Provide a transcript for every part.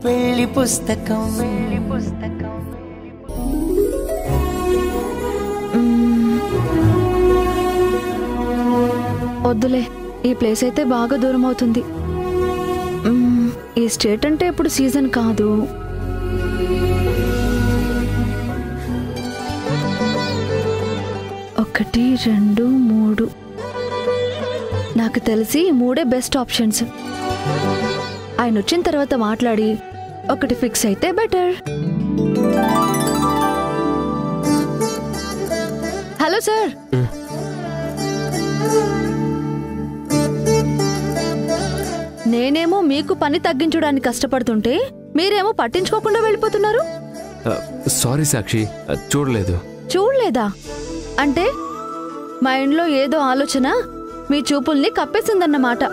పెళ్లి పుస్తకం వద్దులే, ఈ ప్లేస్ అయితే బాగా దూరం అవుతుంది. ఈ స్టేట్ అంటే ఇప్పుడు సీజన్ కాదు. ఒకటి, 2, 3. నాకు తెలిసి 3 బెస్ట్ ఆప్షన్స్. ఆయన వచ్చిన తర్వాత మాట్లాడి ఒకటి ఫిక్స్ అయితే బెటర్. Hello sir. నేనేమో మీకు పని తగ్గించడానికి కష్టపడుతుంటే మీరేమో పట్టించుకోకుండా వెళ్ళిపోతున్నారు. సారీ సాక్షి, చూడలేదా అంటే మైండ్లో ఏదో ఆలోచన మీ చూపుల్ని కప్పేసిందన్నమాట.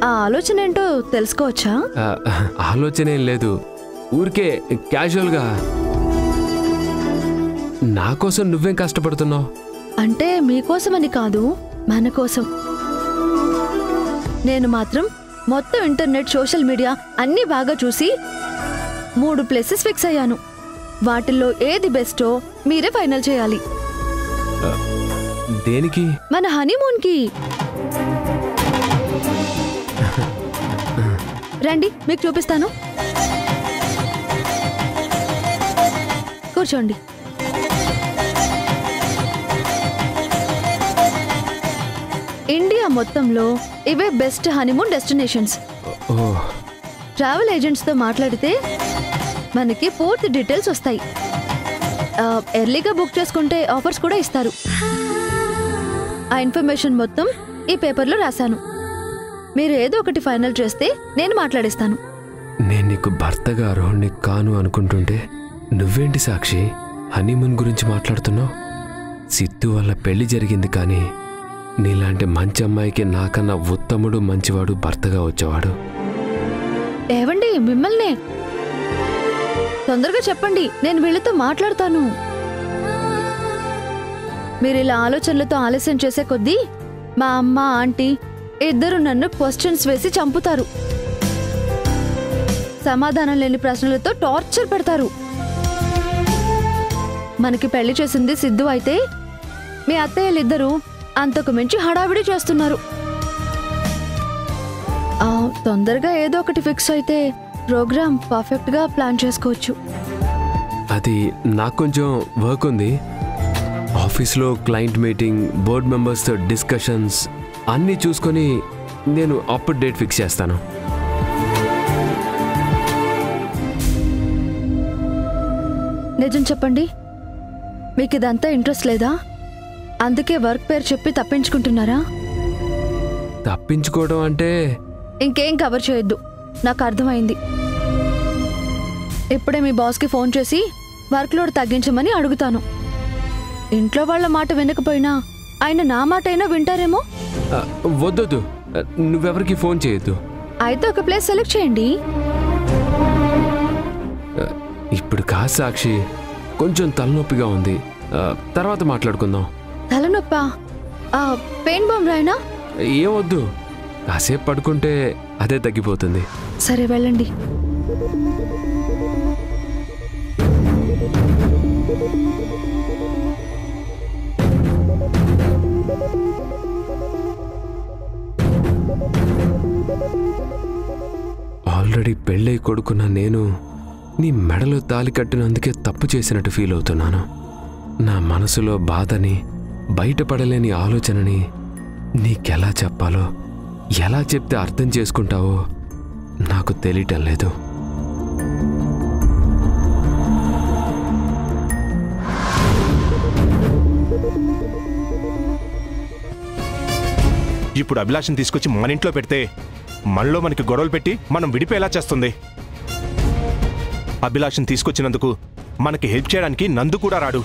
ఆ ఆలోచన ఏంటో తెలుసుకోవచ్చా? ఆలోచన ఏం లేదు, ఊరికే క్యాజువల్గా. నా కోసం నువ్వేం కష్టపడుతున్నావు? అంటే మీకోసమని కాదు, మన కోసం. నేను మాత్రం మొత్తం ఇంటర్నెట్, సోషల్ మీడియా అన్నీ బాగా చూసి 3 ప్లేసెస్ ఫిక్స్ అయ్యాను. వాటిల్లో ఏది బెస్టో మీరే ఫైనల్ చేయాలి. దేనికి? మన హనీమూన్కి. రండి, మీకు చూపిస్తాను. కూర్చోండి. ఇండియా మొత్తంలో ఇవే best honeymoon destinations. Travel agents తో మాట్లాడితే మనకి పూర్తి డీటెయిల్స్ వస్తాయి. ఎర్లీగా బుక్ చేసుకుంటే ఆఫర్స్ కూడా ఇస్తారు. ఆ ఇన్ఫర్మేషన్ మొత్తం ఈ పేపర్లో రాశాను. మీరు ఏదో ఒకటి ఫైనల్ చేస్తే నేను మాట్లాడిస్తాను. నేను నీకు భర్తగా రోహిణి కాను అనుకుంటుంటే నువ్వేంటి సాక్షి హనీమూన్ గురించి మాట్లాడుతున్నావు? సిద్ధు వల్ల పెళ్లి జరిగింది, కానీ నీలాంటి మంచి అమ్మాయికి నాకన్నా ఉత్తముడు, మంచివాడు భర్తగా వచ్చేవాడు. ఏవండి, మిమ్మల్నే. తొందరగా చెప్పండి, నేను వీళ్ళతో మాట్లాడతాను. మీరు ఇలా ఆలోచనలతో ఆలస్యం చేసే కొద్దీ మా అమ్మ, ఆంటీ ఇద్దరు నన్ను క్వశ్చన్స్ వేసి చంపుతారు. సమాధానం లేని ప్రశ్నలతో టార్చర్ పెడతారు. మనకి పెళ్లి చేసింది సిద్ధు అయితే మీ అత్తయ్యలిద్దరూ అంతకు మించి హడావిడి చేస్తున్నారు. తొందరగా ఏదో ఒకటి ఫిక్స్ అయితే ప్రోగ్రామ్ పర్ఫెక్ట్ గా ప్లాన్ చేసుకోవచ్చు. అది నాకు కొంచెం వర్క్ ఉంది. ఆఫీస్లో క్లయింట్ మీటింగ్, బోర్డ్ మెంబర్స్తో డిస్కషన్స్ అన్నీ చూసుకొని నేను అప్పుడు డేట్ ఫిక్స్ చేస్తాను. నిజం చెప్పండి, మీకు ఇదంతా ఇంట్రెస్ట్ లేదా? అందుకే వర్క్ పేరు చెప్పి తప్పించుకుంటున్నారా? తప్పించుకోవడం అంటే ఇంకేం కవర్ చేయొద్దు, నాకు అర్థమైంది. ఇప్పుడే మీ బాస్కి ఫోన్ చేసి వర్క్ లోడ్ తగ్గించమని అడుగుతాను. ఇంట్లో వాళ్ళ మాట వినకపోయినా ఆయన నా మాట అయినా వింటారేమో. వద్దొద్దు, నువ్వెవరికి ఫోన్ చేయొద్దు. అయితే ఒక ప్లేస్ సెలెక్ట్ చేయండి. ఇప్పుడు కాదు సాక్షి, కొంచెం తలనొప్పిగా ఉంది, తర్వాత మాట్లాడుకుందాం. తలనొప్పా? పెయిన్ బాంబ్ రాయనా? ఏమొద్దు, కాసేపు పడుకుంటే అదే తగ్గిపోతుంది. సరే, వెళ్ళండి. ఆల్రెడీ పెళ్ళై కొడుకున్న నేను నీ మెడలో తాలి కట్టినందుకే తప్పు చేసినట్టు ఫీల్ అవుతున్నాను. నా మనసులో బాధని, బయటపడలేని ఆలోచనని నీకెలా చెప్పాలో, ఎలా చెప్తే అర్థం చేసుకుంటావో నాకు తెలియటం లేదు. ఇప్పుడు అభిలాషని తీసుకొచ్చి మన ఇంట్లో పెడితే మనలో మనకి గొడవలు పెట్టి మనం విడిపోయేలా చేస్తుంది. అభిలాషని తీసుకొచ్చినందుకు మనకి హెల్ప్ చేయడానికి నందు కూడా రాడు.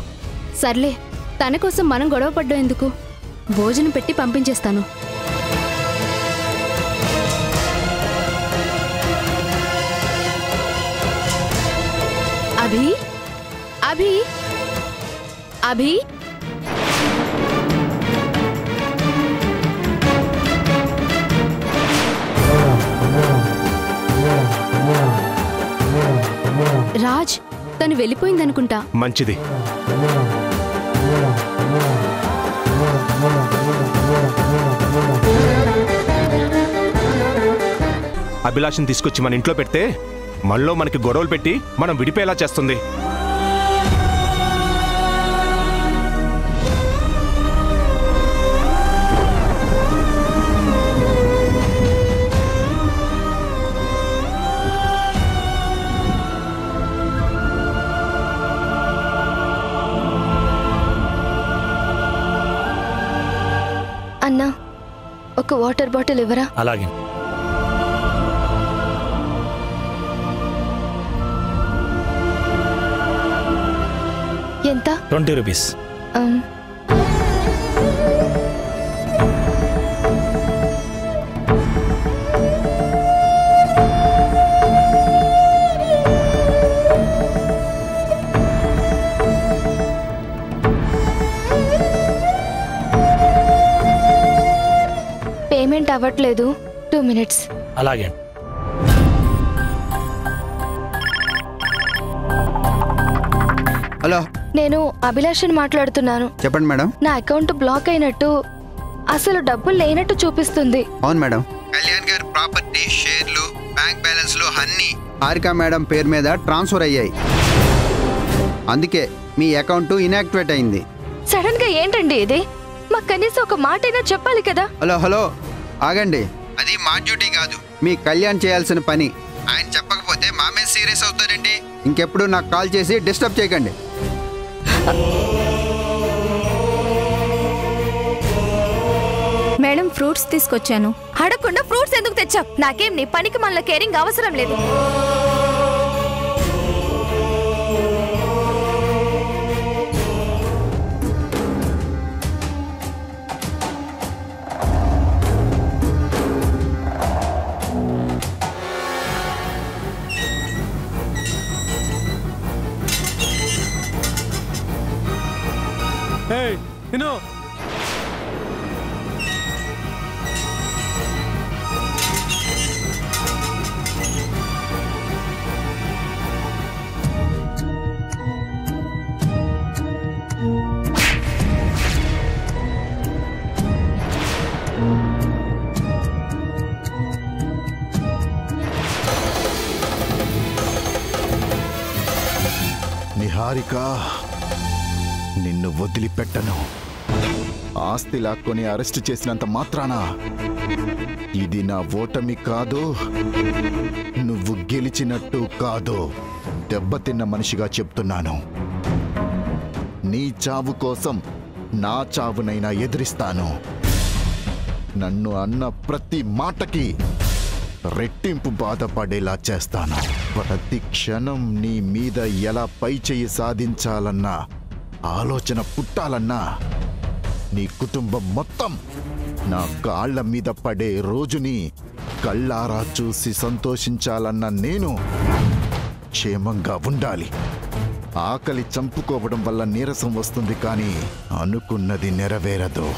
సర్లే, తన కోసం మనం గొడవ పడ్డం ఎందుకు? భోజనం పెట్టి పంపించేస్తాను. అభి, అభి, అభి. రాజ్ తను వెళ్ళిపోయిందనుకుంటా. మంచిది. అభిలాషని తీసుకొచ్చి మన ఇంట్లో పెడితే మనలో మనకి గొడవలు పెట్టి మనం విడిపోయేలా చేస్తుంది. అన్నా, ఒక వాటర్ బాటిల్ ఇవ్వరా? అలాగే. ఎంత? 20 రూపీస్. పేమెంట్ అవ్వట్లేదు. 2 minutes. అలాగే. హలో, నేను అభిలాషని మాట్లాడుతున్నాను. చెప్పండి మేడం. నా అకౌంట్ బ్లాక్ అయినట్టు, అసలు డబ్బులు లేనట్టు చూపిస్తుంది. అవును మేడం. కళ్యాణ్ గారి ప్రాపర్టీ, షేర్లు, బ్యాంక్ బ్యాలెన్స్లు అన్నీ హారిక మేడం పేరు మీద ట్రాన్స్ఫర్ అయ్యాయి. అందుకే మీ అకౌంట్ ఇన్యాక్టివేట్ అయింది. సడన్ గా ఏంటండి ఇది? మాకు కనీసం ఒక మాటైనా చెప్పాలి కదా. హలో హలో, ఆగండి. అది మా డ్యూటీ కాదు, మీ కళ్యాణ్ చేయాల్సిన పని. ఆయన చెప్పకపోతే మా మీద సీరియస్ అవుతారండి. ఇంకెప్పుడు నాకు కాల్ చేసి డిస్టర్బ్ చేయకండి. మేడం, ఫ్రూట్స్ తీసుకొచ్చాను. అడగకుండా ఫ్రూట్స్ ఎందుకు తెచ్చావు? నాకేం నీ పనికి మళ్ళీ కేరింగ్ అవసరం లేదు. నిహారిక, నిన్ను వదిలిపెట్టను. ఆస్తి లాక్కొని అరెస్ట్ చేసినంత మాత్రాన ఇది నా ఓటమి కాదు, నువ్వు గెలిచినట్టు కాదు. దెబ్బతిన్న మనిషిగా చెప్తున్నాను. నీ చావు కోసం నా చావునైనా ఎదిరిస్తాను. నన్ను అన్న ప్రతి మాటకి రెట్టింపు బాధపడేలా చేస్తాను. ప్రతి క్షణం నీ మీద ఎలా పై చెయ్యి సాధించాలన్నా ఆలోచన పుట్టాలన్నా నీ కుటుంబం మొత్తం నా కాళ్ల మీద పడే రోజుని కళ్ళారా చూసి సంతోషించాలన్న నేను క్షేమంగా ఉండాలి. ఆకలి చంపుకోవడం వల్ల నీరసం వస్తుంది, కానీ అనుకున్నది నెరవేరదు.